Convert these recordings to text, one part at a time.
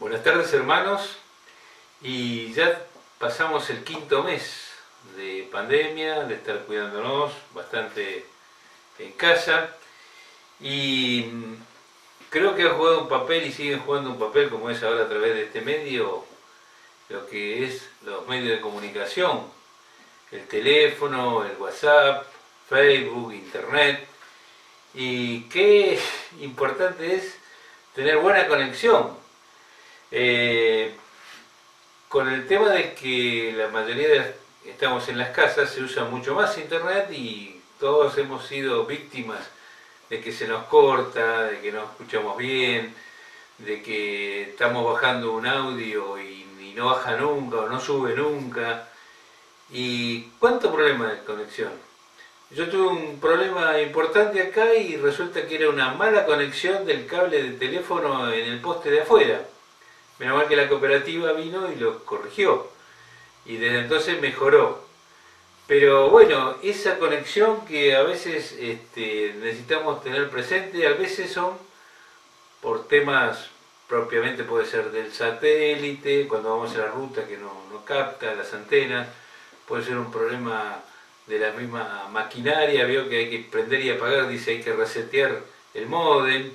Buenas tardes, hermanos, y ya pasamos el quinto mes de pandemia, de estar cuidándonos bastante en casa, y creo que ha jugado un papel y siguen jugando un papel, como es ahora a través de este medio, lo que es los medios de comunicación, el teléfono, el WhatsApp, Facebook, Internet, y qué importante es tener buena conexión. Con el tema de que la mayoría estamos en las casas, se usa mucho más internet y todos hemos sido víctimas de que se nos corta, de que no escuchamos bien, de que estamos bajando un audio y no baja nunca o no sube nunca. ¿Y cuánto problema de conexión? Yo tuve un problema importante acá y resulta que era una mala conexión del cable de teléfono en el poste de afuera. Menos mal que la cooperativa vino y lo corrigió. Y desde entonces mejoró. Pero bueno, esa conexión que a veces necesitamos tener presente, a veces son por temas propiamente, puede ser del satélite, cuando vamos a la ruta que no capta las antenas, puede ser un problema de la misma maquinaria, veo que hay que prender y apagar, dice hay que resetear el módem.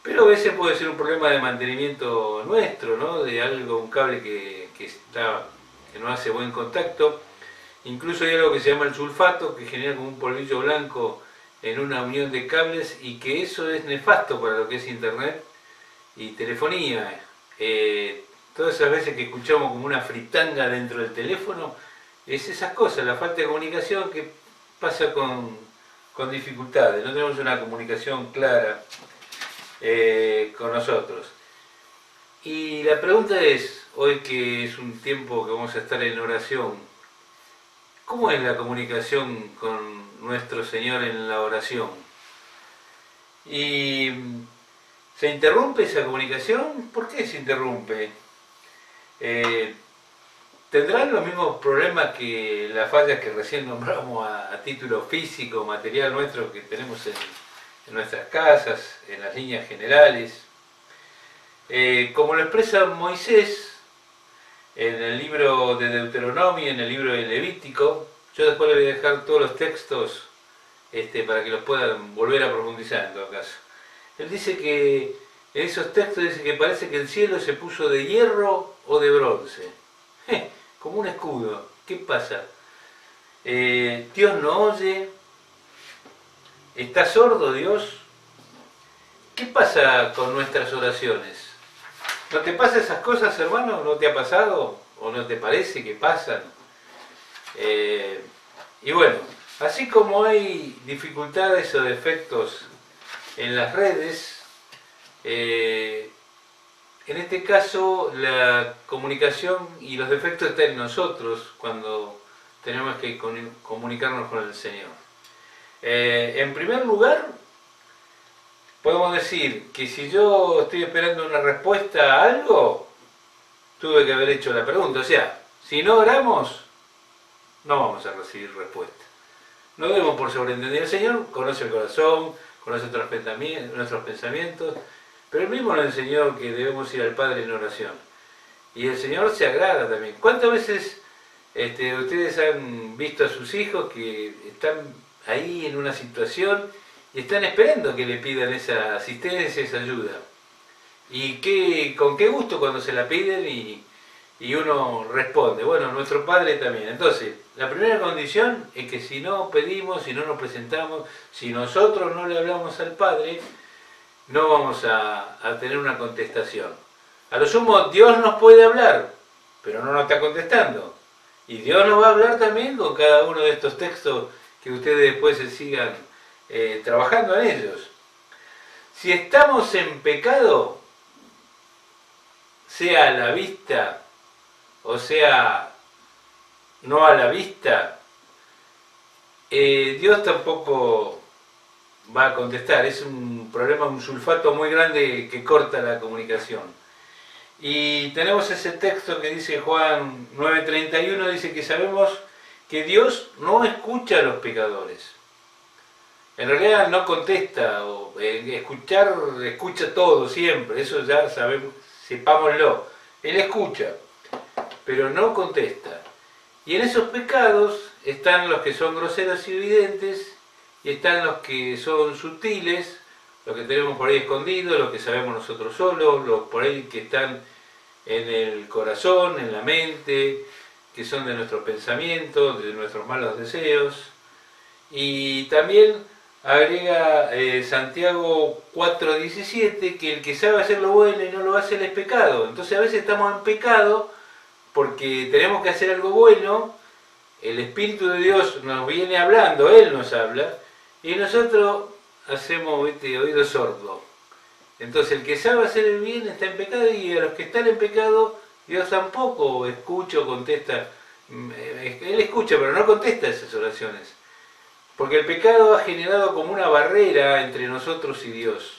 Pero a veces puede ser un problema de mantenimiento nuestro, ¿no? De algo, un cable que no hace buen contacto. Incluso hay algo que se llama el sulfato, que genera como un polvillo blanco en una unión de cables y que eso es nefasto para lo que es internet y telefonía. Todas esas veces que escuchamos como una fritanga dentro del teléfono, es esas cosas, la falta de comunicación que pasa con dificultades. No tenemos una comunicación clara con nosotros. Y la pregunta es, hoy que es un tiempo que vamos a estar en oración, ¿cómo es la comunicación con nuestro Señor en la oración? ¿Y se interrumpe esa comunicación? ¿Por qué se interrumpe? ¿Tendrán los mismos problemas que las fallas que recién nombramos a título físico, material nuestro que tenemos en nuestras casas, en las líneas generales? Como lo expresa Moisés en el libro de Deuteronomio, en el libro de Levítico, yo después le voy a dejar todos los textos para que los puedan volver a profundizar en todo caso. Él dice que en esos textos dice que parece que el cielo se puso de hierro o de bronce, como un escudo. ¿Qué pasa? Dios no oye. ¿Está sordo Dios? ¿Qué pasa con nuestras oraciones? ¿No te pasa esas cosas, hermano? ¿No te ha pasado? ¿O no te parece que pasan? Y bueno, así como hay dificultades o defectos en las redes, en este caso la comunicación y los defectos están en nosotros cuando tenemos que comunicarnos con el Señor. En primer lugar, podemos decir que si yo estoy esperando una respuesta a algo, tuve que haber hecho la pregunta. O sea, si no oramos, no vamos a recibir respuesta. No debemos por sobreentender. El Señor conoce el corazón, conoce nuestros pensamientos, pero Él mismo nos enseñó que debemos ir al Padre en oración. Y el Señor se agrada también. ¿Cuántas veces ustedes han visto a sus hijos que están ahí en una situación y están esperando que le pidan esa asistencia, esa ayuda? Y con qué gusto cuando se la piden y uno responde. Bueno, nuestro Padre también. Entonces, la primera condición es que si no pedimos, si no nos presentamos, si nosotros no le hablamos al Padre, no vamos a tener una contestación. A lo sumo, Dios nos puede hablar, pero no nos está contestando. Y Dios nos va a hablar también con cada uno de estos textos que ustedes después se sigan trabajando en ellos. Si estamos en pecado, sea a la vista o sea no a la vista, Dios tampoco va a contestar. Es un problema, un sulfato muy grande que corta la comunicación. Y tenemos ese texto que dice Juan 9:31, dice que sabemos que Dios no escucha a los pecadores. En realidad no contesta, escucha todo siempre, eso ya sabemos, sepámoslo. Él escucha, pero no contesta. Y en esos pecados están los que son groseros y evidentes, y están los que son sutiles, los que tenemos por ahí escondidos, los que sabemos nosotros solos, los por ahí que están en el corazón, en la mente, que son de nuestros pensamientos, de nuestros malos deseos. Y también agrega Santiago 4:17 que el que sabe hacer lo bueno y no lo hace, él es pecado. Entonces a veces estamos en pecado porque tenemos que hacer algo bueno, el Espíritu de Dios nos viene hablando, Él nos habla, y nosotros hacemos oído sordo. Entonces el que sabe hacer el bien está en pecado, y a los que están en pecado Dios tampoco escucha o contesta. Él escucha pero no contesta esas oraciones, porque el pecado ha generado como una barrera entre nosotros y Dios.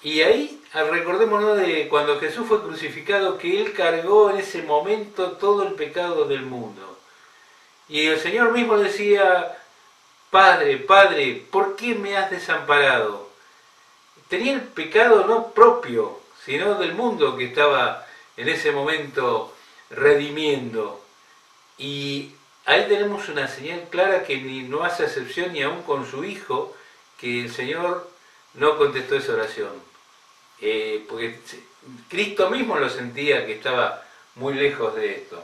Y ahí recordémonos de cuando Jesús fue crucificado, que Él cargó en ese momento todo el pecado del mundo. Y el Señor mismo decía: Padre, Padre, ¿por qué me has desamparado? Tenía el pecado no propio, sino del mundo que estaba en ese momento redimiendo. Y ahí tenemos una señal clara que no hace excepción ni aún con su Hijo, que el Señor no contestó esa oración. Porque Cristo mismo lo sentía que estaba muy lejos de esto.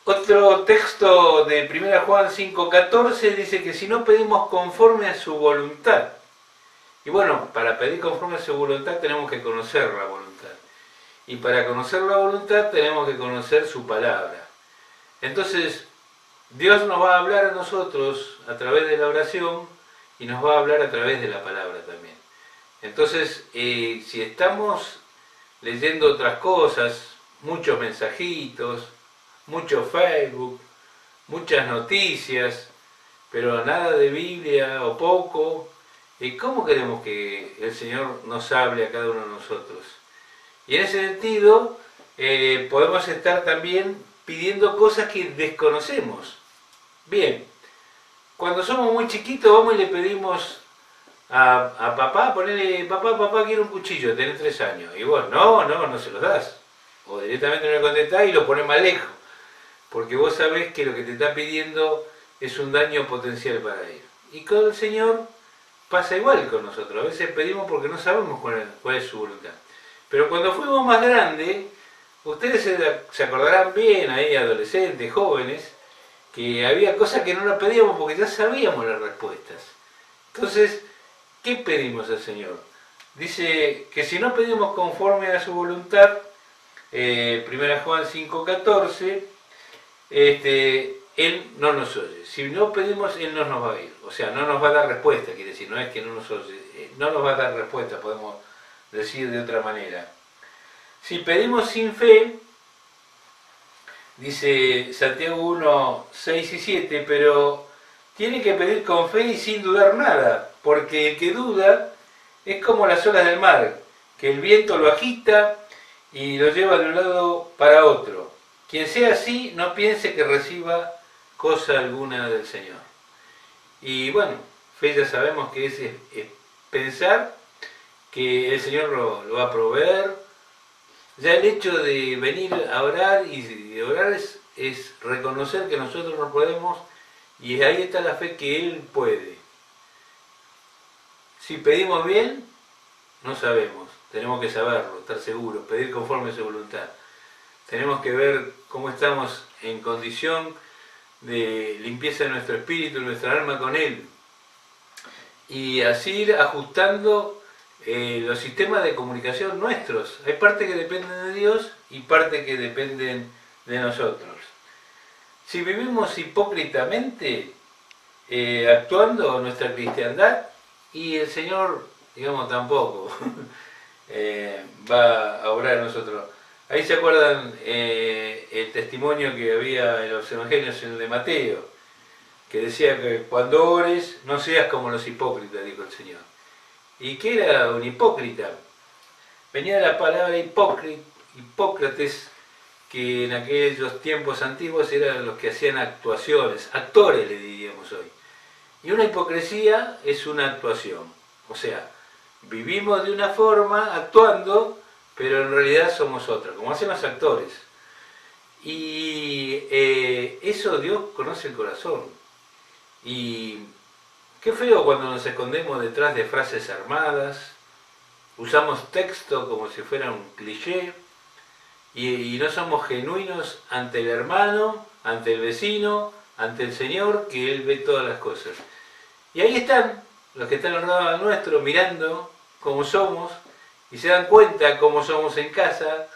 Otro texto de 1 Juan 5:14 dice que si no pedimos conforme a su voluntad, y bueno, para pedir conforme a su voluntad tenemos que conocer la voluntad, y para conocer la voluntad tenemos que conocer su palabra. Entonces Dios nos va a hablar a nosotros a través de la oración, y nos va a hablar a través de la palabra también. Entonces, si estamos leyendo otras cosas, muchos mensajitos, mucho Facebook, muchas noticias, pero nada de Biblia o poco, ¿cómo queremos que el Señor nos hable a cada uno de nosotros? Y en ese sentido, podemos estar también pidiendo cosas que desconocemos. Bien, cuando somos muy chiquitos vamos y le pedimos a papá, ponele: papá, quiero un cuchillo, tenés 3 años. Y vos, no se los das. O directamente no le contestás y lo ponés más lejos. Porque vos sabés que lo que te está pidiendo es un daño potencial para él. Y con el Señor pasa igual con nosotros. A veces pedimos porque no sabemos cuál es su voluntad. Pero cuando fuimos más grandes, ustedes se acordarán bien, ahí adolescentes, jóvenes, que había cosas que no las pedíamos porque ya sabíamos las respuestas. Entonces, ¿qué pedimos al Señor? Dice que si no pedimos conforme a su voluntad, 1 Juan 5:14, Él no nos oye. Si no pedimos, Él no nos va a oír. O sea, no nos va a dar respuesta, quiere decir, no es que no nos oye, no nos va a dar respuesta, podemos decir de otra manera. Si pedimos sin fe, dice Santiago 1:6 y 7, pero tiene que pedir con fe y sin dudar nada, porque el que duda es como las olas del mar, que el viento lo agita y lo lleva de un lado para otro. Quien sea así, no piense que reciba cosa alguna del Señor. Y bueno, fe ya sabemos que es pensar que el Señor lo va a proveer. Ya el hecho de venir a orar y de orar es reconocer que nosotros no podemos, y ahí está la fe que Él puede. Si pedimos bien, no sabemos, tenemos que saberlo, estar seguros, pedir conforme a su voluntad. Tenemos que ver cómo estamos en condición de limpieza de nuestro espíritu, de nuestra alma con Él. Y así ir ajustando los sistemas de comunicación nuestros. Hay partes que dependen de Dios y partes que dependen de nosotros. Si vivimos hipócritamente, actuando nuestra cristiandad, y el Señor, digamos, tampoco va a obrar en nosotros. Ahí se acuerdan el testimonio que había en los evangelios, en el de Mateo, que decía que cuando ores no seas como los hipócritas, dijo el Señor. ¿Y qué era un hipócrita? Venía de la palabra Hipócrates, que en aquellos tiempos antiguos eran los que hacían actuaciones, actores le diríamos hoy. Y una hipocresía es una actuación, o sea, vivimos de una forma, actuando, pero en realidad somos otra, como hacen los actores. Y eso Dios conoce el corazón. Y qué feo cuando nos escondemos detrás de frases armadas, usamos texto como si fuera un cliché, y no somos genuinos ante el hermano, ante el vecino, ante el Señor, que Él ve todas las cosas. Y ahí están los que están alrededor nuestro mirando cómo somos y se dan cuenta cómo somos en casa,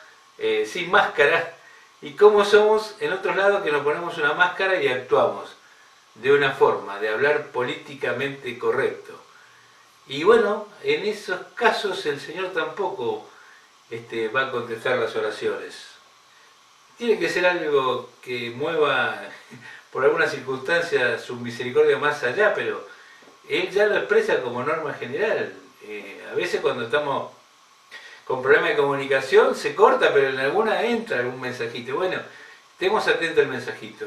sin máscara, y cómo somos en otros lados que nos ponemos una máscara y actuamos de una forma, de hablar políticamente correcto. Y bueno, en esos casos el Señor tampoco va a contestar las oraciones. Tiene que ser algo que mueva por alguna circunstancia su misericordia más allá, pero Él ya lo expresa como norma general. A veces cuando estamos con problemas de comunicación se corta, pero en alguna entra algún mensajito. Bueno, estemos atentos al mensajito.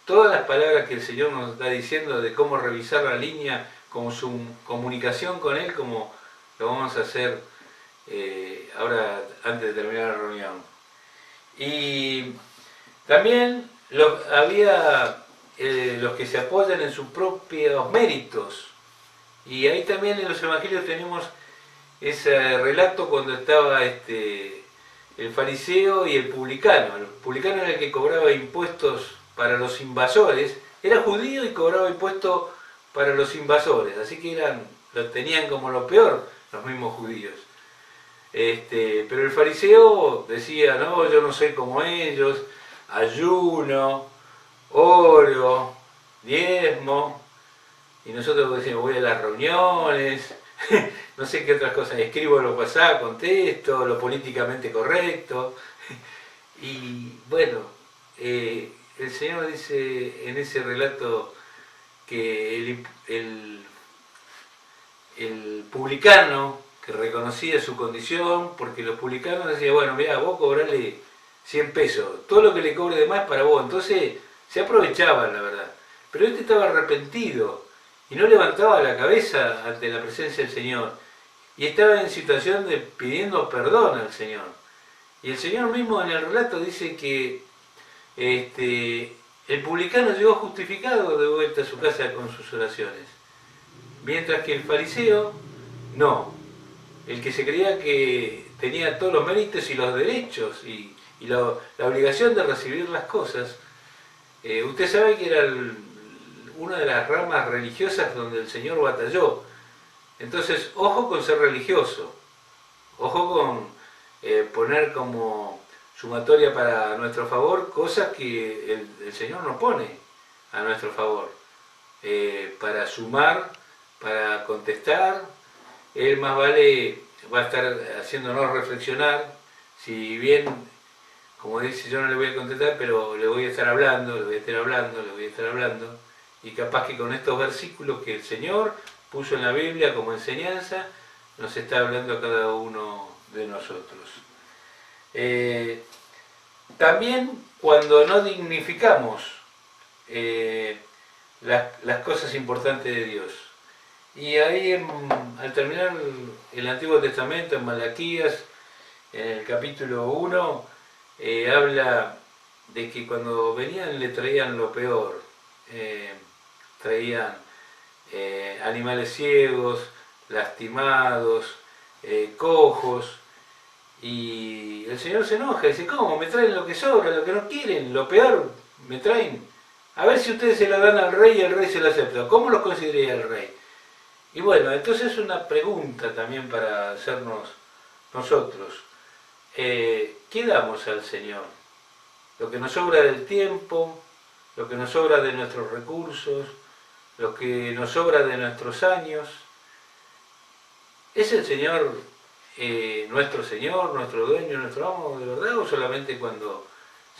Todas las palabras que el Señor nos está diciendo de cómo revisar la línea, como su comunicación con Él, como lo vamos a hacer ahora antes de terminar la reunión. Y también había los que se apoyan en sus propios méritos. Y ahí también en los evangelios tenemos ese relato cuando estaba el fariseo y el publicano. El publicano era el que cobraba impuestos para los invasores, era judío y cobraba impuestos para los invasores, así que lo tenían como lo peor los mismos judíos. Pero el fariseo decía, no, yo no soy como ellos, ayuno, oro, diezmo, y nosotros decimos, voy a las reuniones, no sé qué otras cosas, escribo lo pasado, contesto, lo políticamente correcto. Y bueno, el Señor dice en ese relato que el publicano que reconocía su condición, porque los publicanos decían, bueno, mira, vos cobrale 100 pesos, todo lo que le cobre de más es para vos, entonces se aprovechaban, la verdad. Pero este estaba arrepentido y no levantaba la cabeza ante la presencia del Señor, y estaba en situación de pidiendo perdón al Señor. Y el Señor mismo en el relato dice que el publicano llegó justificado de vuelta a su casa con sus oraciones, mientras que el fariseo no. El que se creía que tenía todos los méritos y los derechos y la obligación de recibir las cosas, usted sabe que era una de las ramas religiosas donde el Señor batalló. Entonces, ojo con ser religioso, ojo con poner como sumatoria para nuestro favor cosas que el Señor nos pone a nuestro favor, para sumar, para contestar. Él más vale va a estar haciéndonos reflexionar, si bien, como dice, yo no le voy a contestar, pero le voy a estar hablando, le voy a estar hablando, le voy a estar hablando, y capaz que con estos versículos que el Señor puso en la Biblia como enseñanza, nos está hablando a cada uno de nosotros. También cuando no dignificamos las cosas importantes de Dios. Y ahí al terminar el Antiguo Testamento, en Malaquías, en el capítulo 1, habla de que cuando venían le traían lo peor, traían animales ciegos, lastimados, cojos, y el Señor se enoja y dice, ¿cómo? Me traen lo que sobra, lo que no quieren, lo peor me traen. A ver si ustedes se la dan al rey y el rey se la acepta. ¿Cómo los consideraría el rey? Y bueno, entonces es una pregunta también para hacernos nosotros. ¿Qué damos al Señor? Lo que nos sobra del tiempo, lo que nos sobra de nuestros recursos, lo que nos sobra de nuestros años. ¿Es el Señor nuestro dueño, nuestro amo de verdad, o solamente cuando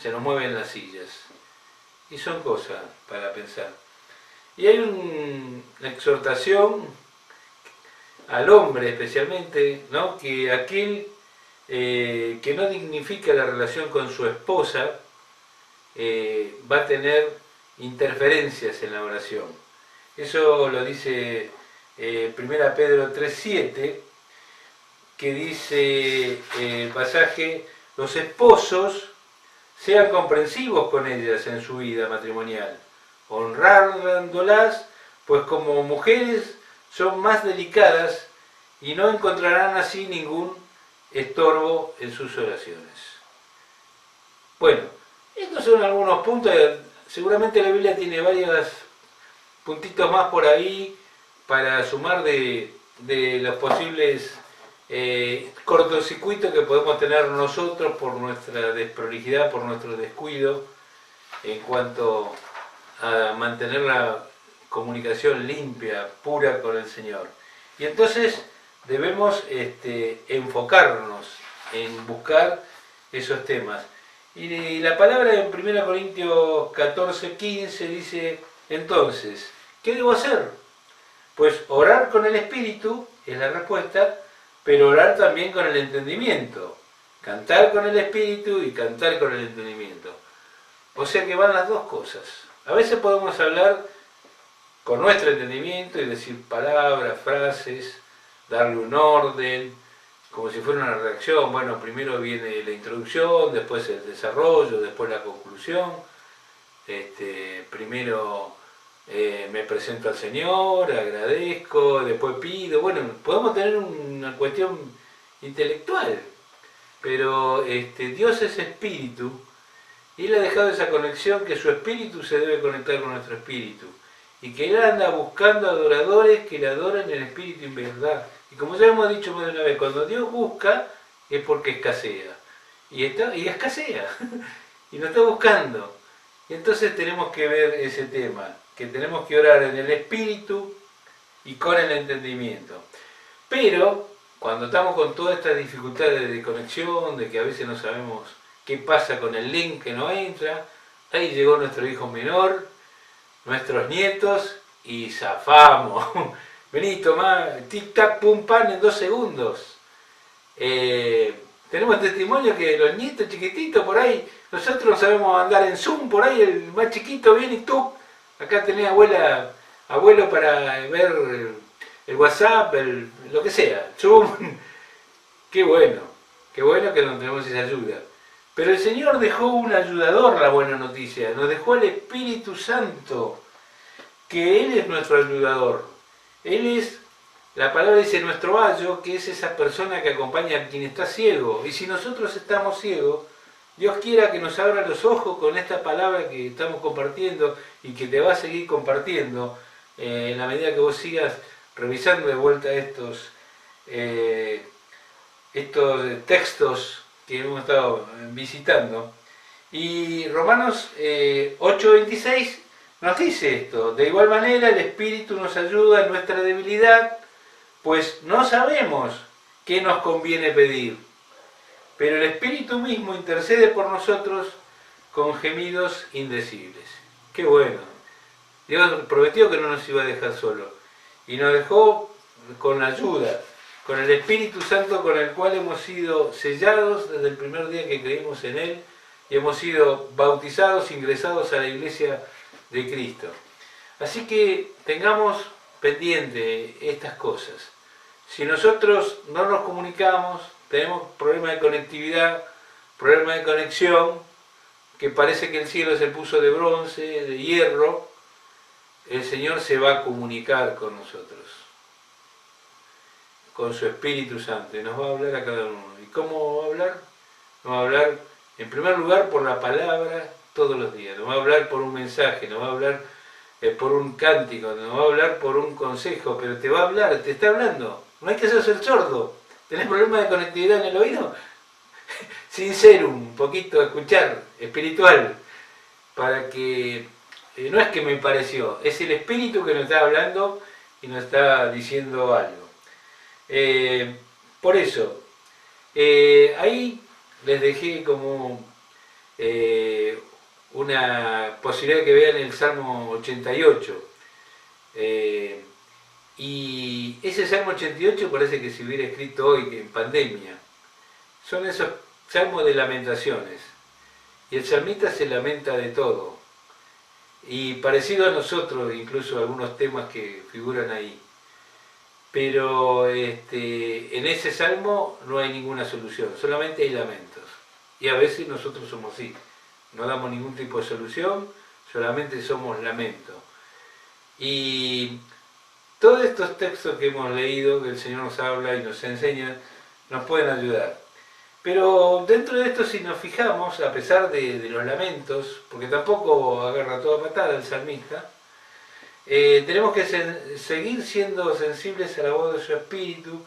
se nos mueven las sillas? Y son cosas para pensar. Y hay una exhortación al hombre especialmente, ¿no? Que aquel que no dignifica la relación con su esposa va a tener interferencias en la oración. Eso lo dice 1 Pedro 3:7, que dice el pasaje, los esposos sean comprensivos con ellas en su vida matrimonial, honrándolas, pues como mujeres son más delicadas y no encontrarán así ningún estorbo en sus oraciones. Bueno, estos son algunos puntos, seguramente la Biblia tiene varios puntitos más por ahí para sumar de los posibles cortocircuitos que podemos tener nosotros por nuestra desprolijidad, por nuestro descuido en cuanto a mantener la comunicación limpia, pura con el Señor. Y entonces debemos enfocarnos en buscar esos temas. Y la palabra en 1 Corintios 14:15 dice, entonces, ¿qué debo hacer? Pues orar con el Espíritu es la respuesta, pero orar también con el entendimiento. Cantar con el Espíritu y cantar con el entendimiento. O sea que van las dos cosas. A veces podemos hablar con nuestro entendimiento y decir palabras, frases, darle un orden, como si fuera una redacción. Bueno, primero viene la introducción, después el desarrollo, después la conclusión. Primero me presento al Señor, agradezco, después pido. Bueno, podemos tener una cuestión intelectual, pero Dios es espíritu y Él ha dejado esa conexión, que su espíritu se debe conectar con nuestro espíritu y que Él anda buscando adoradores que le adoren en espíritu y en verdad. Y como ya hemos dicho más de una vez, cuando Dios busca es porque escasea y escasea y nos está buscando. Y entonces tenemos que ver ese tema, que tenemos que orar en el espíritu y con el entendimiento. Pero cuando estamos con todas estas dificultades de conexión, de que a veces no sabemos qué pasa con el link que no entra, ahí llegó nuestro hijo menor, nuestros nietos y zafamos. Vení, tomá, tic tac pum pan en 2 segundos. Tenemos testimonio que los nietos chiquititos por ahí, nosotros no sabemos andar en Zoom, por ahí el más chiquito viene y tú, acá tenés abuelo para ver el WhatsApp, lo que sea, Zoom. Qué bueno que no tenemos esa ayuda. Pero el Señor dejó un ayudador, la buena noticia, nos dejó el Espíritu Santo, que Él es nuestro ayudador. Él es, la palabra dice, nuestro ayo, que es esa persona que acompaña a quien está ciego. Y si nosotros estamos ciegos, Dios quiera que nos abra los ojos con esta palabra que estamos compartiendo y que te va a seguir compartiendo en la medida que vos sigas revisando de vuelta estos textos que hemos estado visitando. Y Romanos 8:26 nos dice esto: de igual manera el Espíritu nos ayuda en nuestra debilidad, pues no sabemos qué nos conviene pedir, pero el Espíritu mismo intercede por nosotros con gemidos indecibles. Qué bueno. Dios prometió que no nos iba a dejar solos y nos dejó con la ayuda, con el Espíritu Santo, con el cual hemos sido sellados desde el primer día que creímos en Él y hemos sido bautizados, ingresados a la iglesia de Cristo. Así que tengamos pendiente estas cosas. Si nosotros no nos comunicamos, tenemos problemas de conectividad, problemas de conexión, que parece que el cielo se puso de bronce, de hierro, el Señor se va a comunicar con nosotros, con su Espíritu Santo, y nos va a hablar a cada uno. ¿Y cómo va a hablar? Nos va a hablar, en primer lugar, por la palabra todos los días. Nos va a hablar por un mensaje, nos va a hablar por un cántico, nos va a hablar por un consejo, pero te va a hablar, te está hablando. No hay que hacerse el sordo. ¿Tenés problemas de conectividad en el oído? Sincero, un poquito escuchar, espiritual, para que, no es que me pareció, es el Espíritu que nos está hablando y nos está diciendo algo. Por eso, ahí les dejé como una posibilidad que vean el Salmo 88. Y ese Salmo 88 parece que se hubiera escrito hoy, en pandemia. Son esos salmos de lamentaciones. Y el salmista se lamenta de todo. Y parecido a nosotros, incluso algunos temas que figuran ahí. pero en ese salmo no hay ninguna solución, solamente hay lamentos. Y a veces nosotros somos así, no damos ningún tipo de solución, solamente somos lamentos. Y todos estos textos que hemos leído, que el Señor nos habla y nos enseña, nos pueden ayudar. Pero dentro de esto, si nos fijamos, a pesar de los lamentos, porque tampoco agarra toda patada el salmista, tenemos que seguir siendo sensibles a la voz de su espíritu.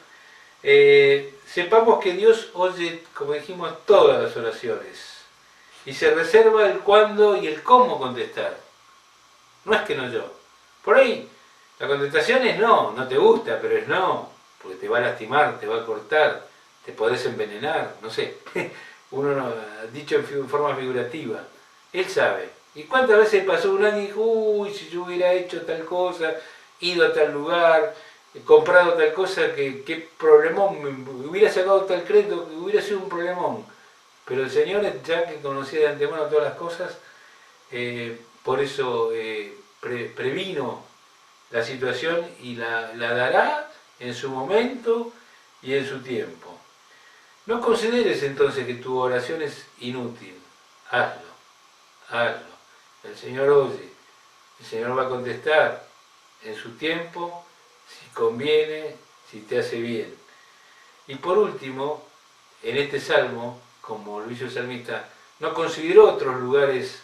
Sepamos que Dios oye, como dijimos, todas las oraciones y se reserva el cuándo y el cómo contestar. No es que no yo. Por ahí, la contestación es no, no te gusta, pero es no, porque te va a lastimar, te va a cortar, te podés envenenar, no sé. Uno no, dicho en forma figurativa. Él sabe. ¿Y cuántas veces pasó un año y dijo, uy, si yo hubiera hecho tal cosa, ido a tal lugar, comprado tal cosa, qué problemón, me hubiera sacado tal crédito, que hubiera sido un problemón? Pero el Señor, ya que conocía de antemano todas las cosas, por eso previno la situación y la dará en su momento y en su tiempo. No consideres entonces que tu oración es inútil. Hazlo, hazlo. El Señor oye, el Señor va a contestar en su tiempo, si conviene, si te hace bien. Y por último, en este salmo, como lo hizo el salmista, no consideró otros lugares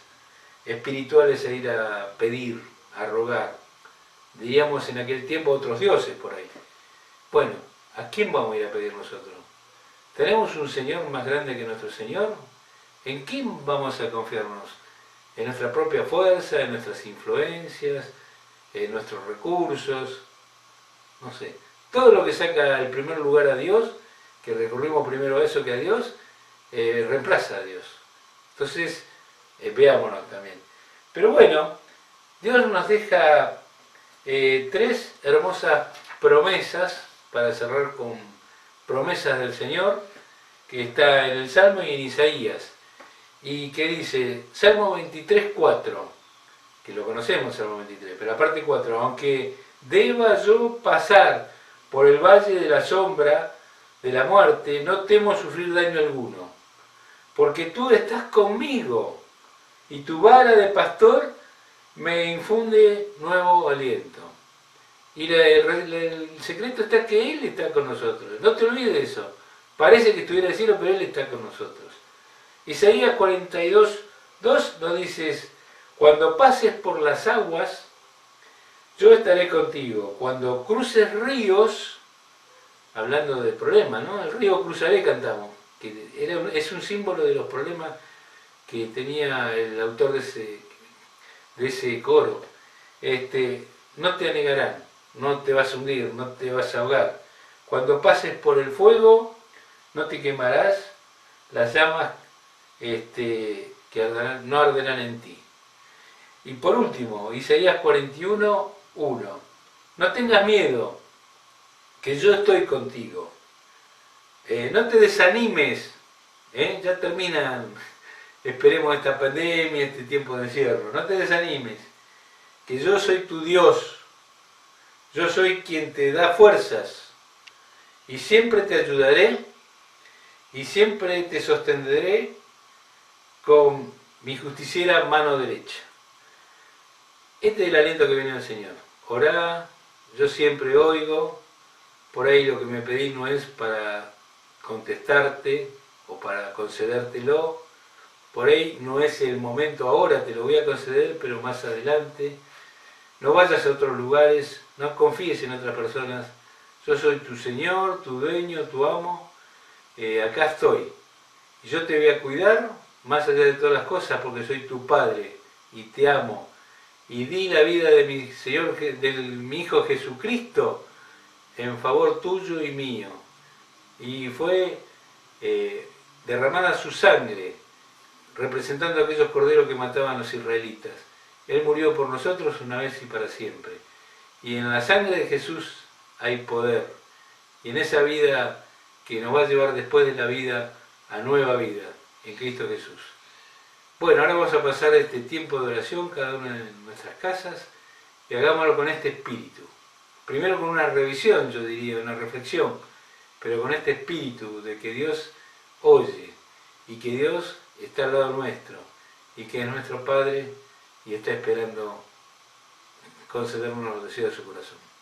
espirituales a ir a pedir, a rogar. Diríamos en aquel tiempo otros dioses por ahí. Bueno, ¿a quién vamos a ir a pedir nosotros? ¿Tenemos un Señor más grande que nuestro Señor? ¿En quién vamos a confiarnos? ¿En nuestra propia fuerza, en nuestras influencias, en nuestros recursos? No sé. Todo lo que saca el primer lugar a Dios, que recurrimos primero a eso que a Dios, reemplaza a Dios. Entonces, veámonos también. Pero bueno, Dios nos deja tres hermosas promesas, para cerrar con promesas del Señor, que está en el Salmo y en Isaías, y que dice, Salmo 23, 4, que lo conocemos, Salmo 23, pero aparte 4, aunque deba yo pasar por el valle de la sombra de la muerte, no temo sufrir daño alguno, porque tú estás conmigo, y tu vara de pastor me infunde nuevo aliento. Y el secreto está que Él está con nosotros. No te olvides de eso. Parece que estuviera en el cielo, pero Él está con nosotros. Isaías 42, 2 nos dice, cuando pases por las aguas, yo estaré contigo. Cuando cruces ríos, hablando del problema, ¿no? El río cruzaré, cantamos, que es un símbolo de los problemas que tenía el autor de ese coro. No te anegarán. No te vas a hundir, no te vas a ahogar. Cuando pases por el fuego, no te quemarás, las llamas que arderán, no arderán en ti. Y por último, Isaías 41, 1. No tengas miedo, que yo estoy contigo. No te desanimes, ya termina, esperemos esta pandemia, este tiempo de encierro. No te desanimes, que yo soy tu Dios. Yo soy quien te da fuerzas y siempre te ayudaré y siempre te sostendré con mi justiciera mano derecha. Este es el aliento que viene del Señor. Orá, yo siempre oigo, por ahí lo que me pedís no es para contestarte o para concedértelo, por ahí no es el momento ahora, te lo voy a conceder, pero más adelante. No vayas a otros lugares, no confíes en otras personas. Yo soy tu Señor, tu dueño, tu amo. Acá estoy. Y yo te voy a cuidar más allá de todas las cosas porque soy tu Padre y te amo. Y di la vida de mi Señor, de mi Hijo Jesucristo en favor tuyo y mío. Y fue derramada su sangre, representando a aquellos corderos que mataban a los israelitas. Él murió por nosotros una vez y para siempre. Y en la sangre de Jesús hay poder. Y en esa vida que nos va a llevar después de la vida a nueva vida, en Cristo Jesús. Bueno, ahora vamos a pasar este tiempo de oración, cada una en nuestras casas, y hagámoslo con este espíritu. primero con una revisión, yo diría, una reflexión, pero con este espíritu de que Dios oye y que Dios está al lado nuestro y que es nuestro Padre y está esperando concedernos los deseos de su corazón.